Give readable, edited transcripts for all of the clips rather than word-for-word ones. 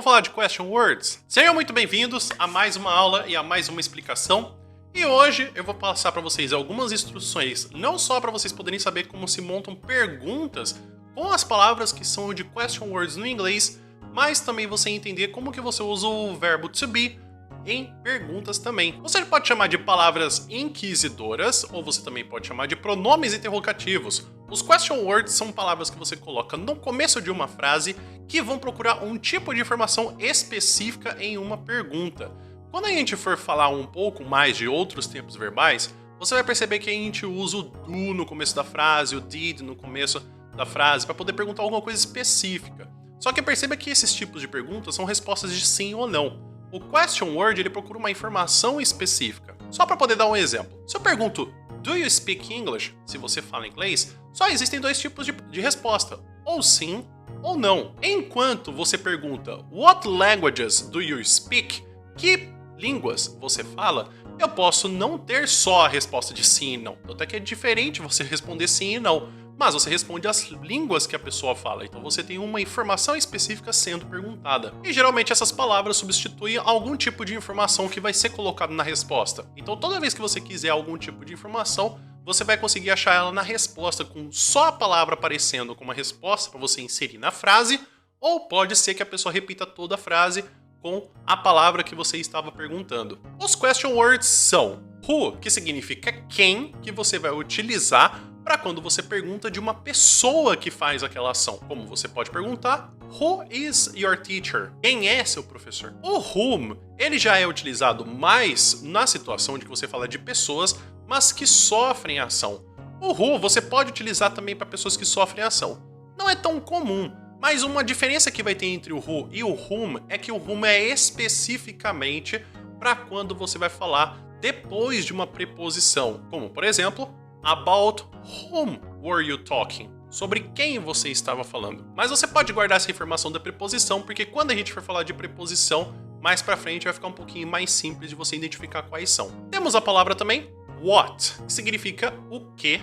falar de question words? Sejam muito bem-vindos a mais uma aula e a mais uma explicação. E hoje eu vou passar para vocês algumas instruções, não só para vocês poderem saber como se montam perguntas com as palavras que são de question words no inglês, mas também você entender como que você usa o verbo to be em perguntas também. Você pode chamar de palavras inquisidoras, ou você também pode chamar de pronomes interrogativos. Os question words são palavras que você coloca no começo de uma frase que vão procurar um tipo de informação específica em uma pergunta. Quando a gente for falar um pouco mais de outros tempos verbais, você vai perceber que a gente usa o do no começo da frase, o did no começo da frase, para poder perguntar alguma coisa específica. Só que perceba que esses tipos de perguntas são respostas de sim ou não. O question word ele procura uma informação específica. Só para poder dar um exemplo. Se eu pergunto, do you speak English? Se você fala inglês, só existem dois tipos de resposta. Ou sim ou não. Enquanto você pergunta, what languages do you speak? Que línguas você fala? Eu posso não ter só a resposta de sim e não. Tanto é que é diferente você responder sim e não. Mas você responde as línguas que a pessoa fala, então você tem uma informação específica sendo perguntada. E geralmente essas palavras substituem algum tipo de informação que vai ser colocado na resposta. Então toda vez que você quiser algum tipo de informação, você vai conseguir achar ela na resposta com só a palavra aparecendo como uma resposta para você inserir na frase, ou pode ser que a pessoa repita toda a frase com a palavra que você estava perguntando. Os question words são who, que significa quem, que você vai utilizar para quando você pergunta de uma pessoa que faz aquela ação. Como você pode perguntar, who is your teacher? Quem é seu professor? O whom, ele já é utilizado mais na situação de que você fala de pessoas, mas que sofrem a ação. O who você pode utilizar também para pessoas que sofrem a ação. Não é tão comum, mas uma diferença que vai ter entre o who e o whom é que o whom é especificamente para quando você vai falar depois de uma preposição. Como, por exemplo, about whom were you talking? Sobre quem você estava falando. Mas você pode guardar essa informação da preposição, porque quando a gente for falar de preposição, mais pra frente vai ficar um pouquinho mais simples de você identificar quais são. Temos a palavra também what, que significa o que,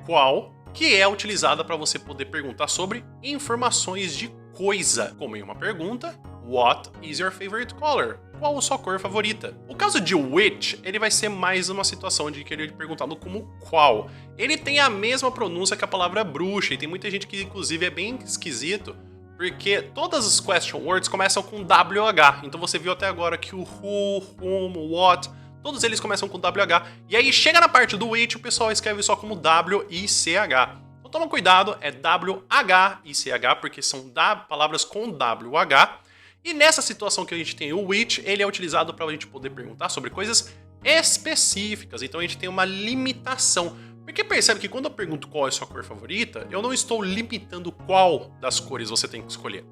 qual, que é utilizada para você poder perguntar sobre informações de coisa. Como em uma pergunta, what is your favorite color? Qual a sua cor favorita? O caso de which, ele vai ser mais uma situação de querer perguntado como qual. Ele tem a mesma pronúncia que a palavra bruxa, e tem muita gente que inclusive é bem esquisito, porque todas as question words começam com WH. Então você viu até agora que o who, whom, what, todos eles começam com WH. E aí chega na parte do which, o pessoal escreve só como W-I-C-H. Então toma cuidado, é W-H-I-C-H, porque são palavras com WH. E nessa situação que a gente tem o which, ele é utilizado para a gente poder perguntar sobre coisas específicas. Então a gente tem uma limitação. Porque percebe que quando eu pergunto qual é a sua cor favorita, eu não estou limitando qual das cores você tem que escolher.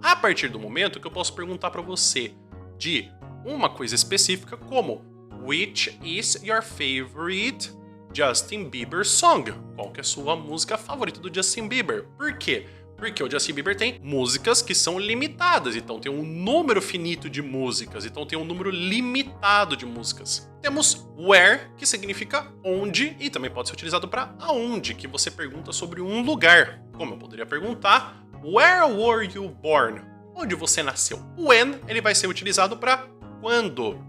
A partir do momento que eu posso perguntar para você de uma coisa específica como which is your favorite Justin Bieber song? Qual que é a sua música favorita do Justin Bieber? Por quê? Porque o Justin Bieber tem músicas que são limitadas, então tem um número finito de músicas, então tem um número limitado de músicas. Temos where, que significa onde, e também pode ser utilizado para aonde, que você pergunta sobre um lugar. Como eu poderia perguntar, where were you born? Onde você nasceu? When, ele vai ser utilizado para quando,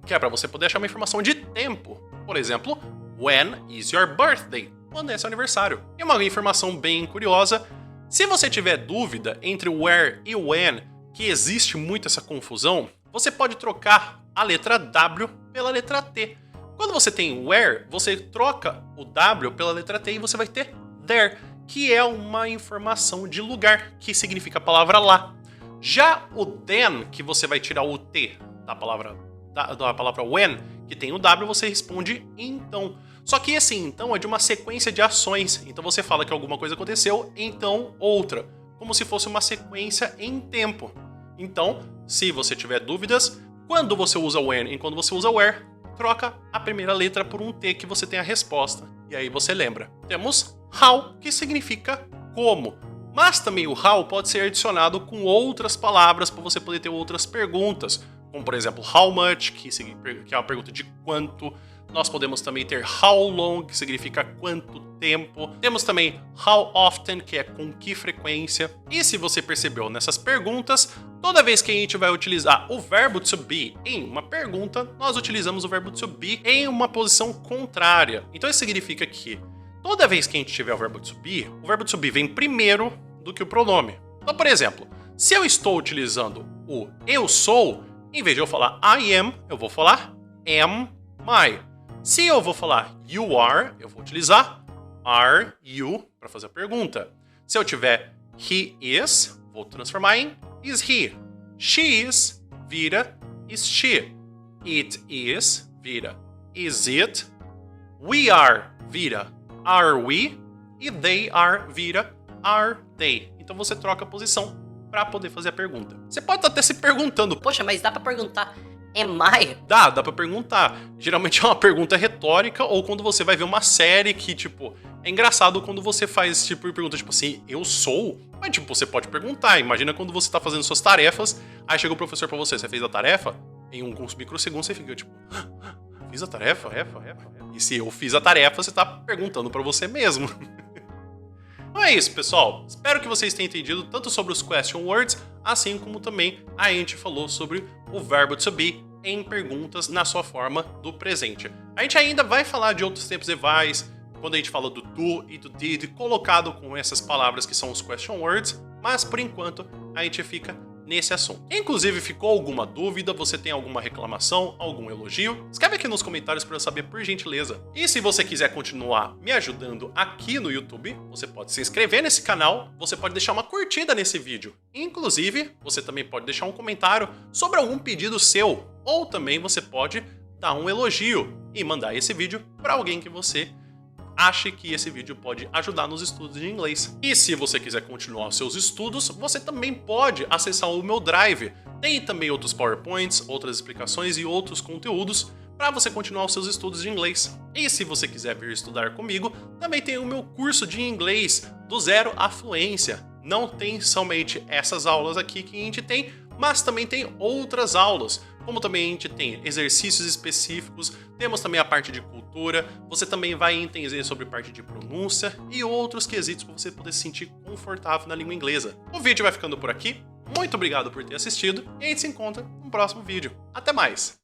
que é para você poder achar uma informação de tempo. Por exemplo, when is your birthday? Quando é seu aniversário? E uma informação bem curiosa, se você tiver dúvida entre o where e o when, que existe muito essa confusão, você pode trocar a letra W pela letra T. Quando você tem where, você troca o W pela letra T e você vai ter there, que é uma informação de lugar, que significa a palavra lá. Já o then, que você vai tirar o T da palavra when, que tem o W, você responde então. Só que esse então é de uma sequência de ações. Então você fala que alguma coisa aconteceu, então outra. Como se fosse uma sequência em tempo. Então, se você tiver dúvidas, quando você usa when e quando você usa where, troca a primeira letra por um T que você tem a resposta. E aí você lembra. Temos how, que significa como. Mas também o how pode ser adicionado com outras palavras para você poder ter outras perguntas. Como, por exemplo, how much, que é uma pergunta de quanto. Nós podemos também ter how long, que significa quanto tempo. Temos também how often, que é com que frequência. E se você percebeu nessas perguntas, toda vez que a gente vai utilizar o verbo to be em uma pergunta, nós utilizamos o verbo to be em uma posição contrária. Então isso significa que toda vez que a gente tiver o verbo to be vem primeiro do que o pronome. Então, por exemplo, se eu estou utilizando o eu sou, em vez de eu falar I am, eu vou falar am I. Se eu vou falar you are, eu vou utilizar are you para fazer a pergunta. Se eu tiver he is, vou transformar em is he. She is, vira is she. It is, vira is it. We are, vira are we. E they are, vira are they. Então você troca a posição para poder fazer a pergunta. Você pode estar até se perguntando, Poxa, mas dá pra perguntar am I? Dá pra perguntar. Geralmente é uma pergunta retórica ou quando você vai ver uma série que, tipo, é engraçado quando você faz esse tipo de pergunta, tipo assim, eu sou? Mas, tipo, você pode perguntar. Imagina quando você tá fazendo suas tarefas, aí chega o professor pra você fez a tarefa? Em alguns microsegundos você fica, tipo, fiz a tarefa? E se eu fiz a tarefa, você tá perguntando pra você mesmo. Então é isso, pessoal. Espero que vocês tenham entendido tanto sobre os question words, assim como também a gente falou sobre o verbo to be em perguntas na sua forma do presente. A gente ainda vai falar de outros tempos evais, quando a gente fala do do e do did, colocado com essas palavras que são os question words, mas por enquanto a gente fica nesse assunto. Inclusive, ficou alguma dúvida, você tem alguma reclamação, algum elogio? Escreve aqui nos comentários para eu saber, por gentileza. E se você quiser continuar me ajudando aqui no YouTube, você pode se inscrever nesse canal, você pode deixar uma curtida nesse vídeo. Inclusive, você também pode deixar um comentário sobre algum pedido seu, ou também você pode dar um elogio e mandar esse vídeo para alguém que você ache que esse vídeo pode ajudar nos estudos de inglês. E se você quiser continuar os seus estudos, você também pode acessar o meu Drive. Tem também outros PowerPoints, outras explicações e outros conteúdos para você continuar os seus estudos de inglês. E se você quiser vir estudar comigo, também tem o meu curso de inglês do zero à fluência. Não tem somente essas aulas aqui que a gente tem, mas também tem outras aulas, como também a gente tem exercícios específicos, temos também a parte de cultura, você também vai entender sobre parte de pronúncia e outros quesitos para você poder se sentir confortável na língua inglesa. O vídeo vai ficando por aqui, muito obrigado por ter assistido e a gente se encontra no próximo vídeo. Até mais!